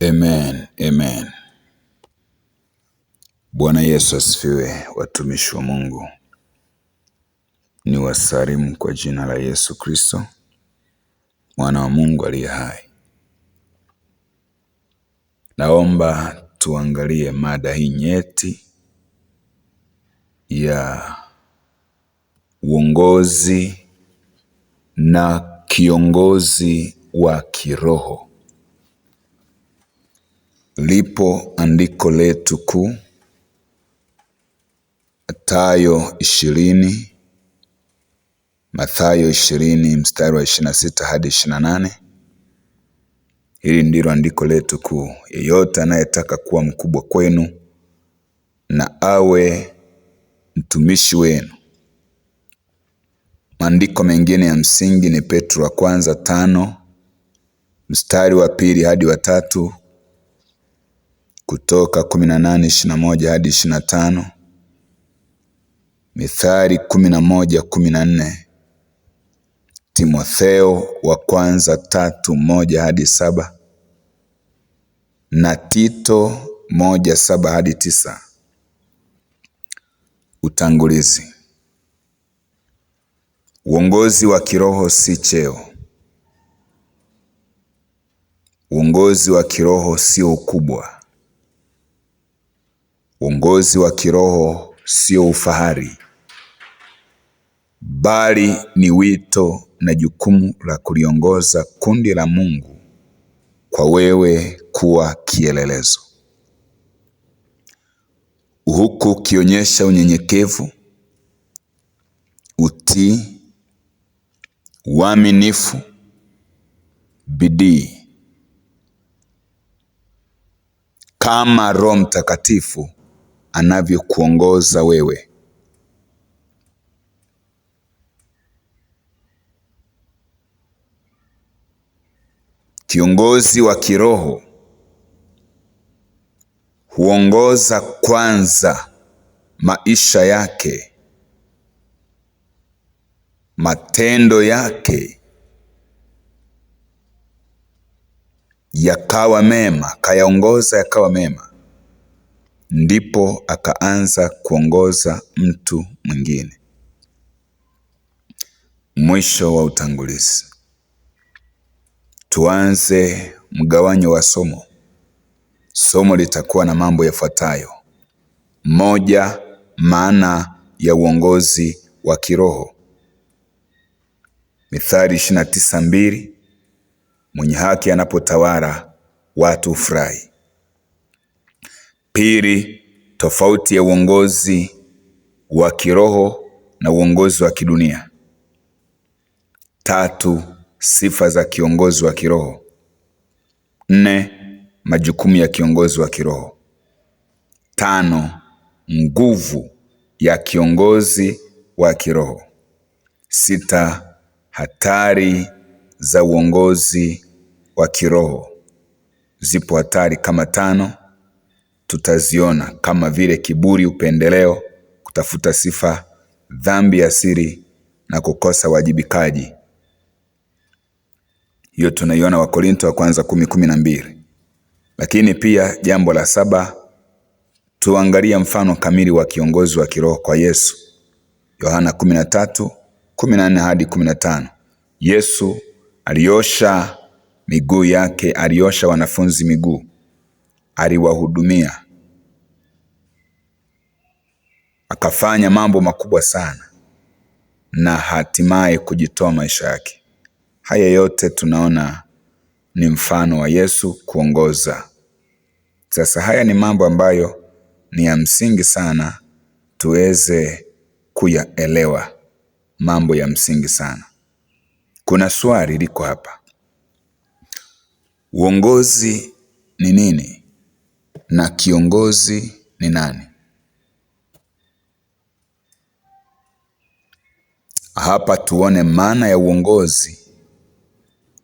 Amen, amen. Bwana Yesu asifiwe, watumishi wa Mungu. Ni wasalimu kwa jina la Yesu Kristo, mwana wa Mungu aliye hai. Naomba tuangalie mada hii nyeti ya uongozi na kiongozi wa kiroho. Lipo andiko letu kuu, Mathayo 20 mstari wa 26 hadi 28. Hili ndilo andiko letu kuu. Yeyote anayetaka kuwa mkubwa kwenu na awe mtumishi wenu. Maandiko mengine ya msingi ni Petro wa kwanza 5 mstari wa 2 hadi wa 3, Kutoka 18:21 hadi 25, Mithali 11:14, Timotheo wa kwanza 3:1 hadi 7, na Tito 1:7 hadi 9. Utangulizi. Uongozi wa kiroho si cheo. Uongozi wa kiroho sio ukubwa. Uongozi wa kiroho sio ufahari, bali ni wito na jukumu la kuliongoza kundi la Mungu kwa wewe kuwa kielelezo, huku ukionyesha unyenyekevu, utii, uaminifu, bidii, kama Roho Mtakatifu anavyokuongoza wewe. Kiongozi wa kiroho huongoza kwanza maisha yake, matendo yake yakawa mema, kayaongoza yakawa mema, ndipo akaanza kuongoza mtu mwingine. Mwisho wa utangulizi. Tuanze mgawanyo wa somo. Somo litakuwa na mambo yafuatayo. 1, maana ya uongozi wa kiroho. Mithali 29:2, mwenye haki anapotawala watu hufurahi. 2, tofauti ya uongozi wa kiroho na uongozi wa kidunia. 3, sifa za kiongozi wa kiroho. 4, majukumu ya kiongozi wa kiroho. 5, nguvu ya kiongozi wa kiroho. 6, hatari za uongozi wa kiroho. Zipo hatari kama 5, tutaziona, kama vile kiburi, upendeleo, kutafuta sifa, dhambi ya siri na kukosa wajibikaji. Hiyo tunaiona Wakorintho wa kwanza 10:12. Lakini pia jambo la 7, tuangalia mfano kamili wa kiongozi wa kiroho kwa Yesu. Yohana 13:14 hadi 15. Yesu aliosha miguu yake, aliosha wanafunzi miguu, aliwahudumia, akafanya mambo makubwa sana, na hatimaye kujitoa maisha yake. Haya yote tunaona ni mfano wa Yesu kuongoza. Sasa haya ni mambo ambayo ni ya msingi sana tuweze kuyaelewa, mambo ya msingi sana. Kuna swali liko hapa. Uongozi ni nini na kiongozi ni nani? Hapa tuone maana ya uongozi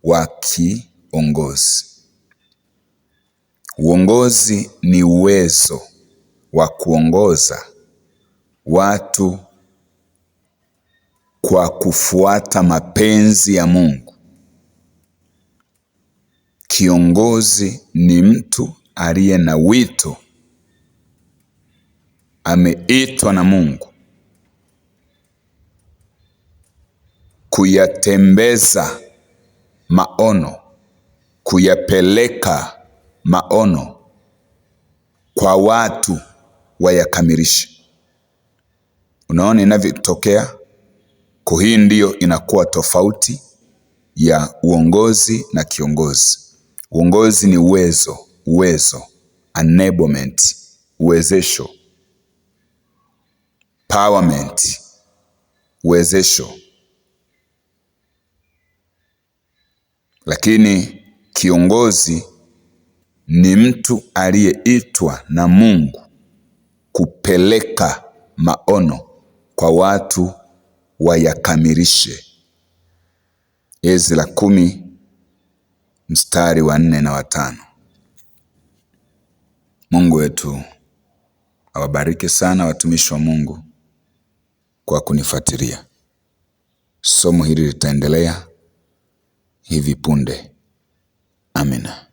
wa kiongozi. Uongozi ni uwezo wa kuongoza watu kwa kufuata mapenzi ya Mungu Kiongozi ni mtu aliye na wito, ameitwa na Mungu kuyatembeza maono, kuyapeleka maono kwa watu wayakamilishe. Unaona inavyotokea? Kwa hii ndiyo inakuwa tofauti ya uongozi na kiongozi. Uongozi ni uwezo, enablement, uwezesho, empowerment, uwezesho. Lakini kiongozi ni mtu aliyeitwa na Mungu kupeleka maono kwa watu wayakamilishe. Ezra 10 mstari wa 4 na wa 5. Mungu wetu awabariki sana watumishi wa Mungu kwa kunifuatilia. Somo hili litaendelea hivi punde. Amina.